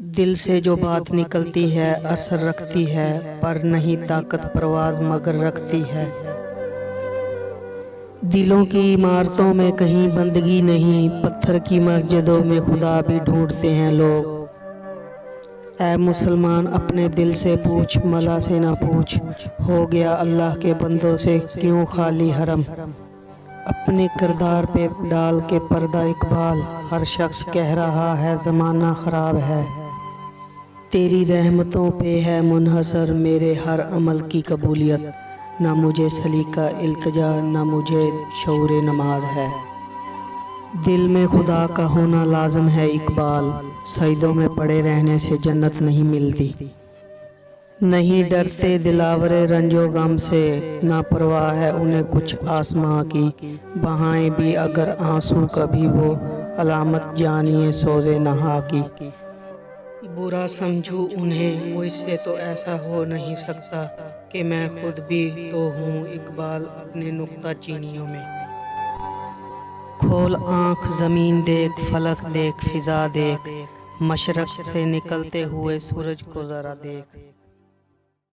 دل سے جو بات نکلتی ہے اثر رکھتی ہے، پر نہیں طاقت پرواز مگر رکھتی ہے۔ دلوں کی عمارتوں میں کہیں بندگی نہیں، پتھر کی مسجدوں میں خدا بھی ڈھونڈتے ہیں لوگ۔ اے مسلمان اپنے دل سے پوچھ، ملا سے نہ پوچھ، ہو گیا اللہ کے بندوں سے کیوں خالی حرم۔ اپنے کردار پہ ڈال کے پردہ اقبال، ہر شخص کہہ رہا ہے زمانہ خراب ہے۔ تیری رحمتوں پہ ہے منحصر میرے ہر عمل کی قبولیت، نہ مجھے سلیقہ التجا نہ مجھے شعور نماز ہے۔ دل میں خدا کا ہونا لازم ہے اقبال، سجدوں میں پڑے رہنے سے جنت نہیں ملتی۔ نہیں ڈرتے دلاور رنج و غم سے، نہ پرواہ ہے انہیں کچھ آسماں کی، بہائیں بھی اگر آنسو کبھی وہ علامت جانیے سوز نہا کی۔ برا سمجھوں انہیں مجھ سے تو ایسا ہو نہیں سکتا کہ میں خود بھی تو ہوں اقبال اپنے نکتہ چینیوں میں۔ کھول آنکھ زمین دیکھ، فلک دیکھ، فضا دیکھ، مشرق سے نکلتے ہوئے سورج کو ذرا دیکھ۔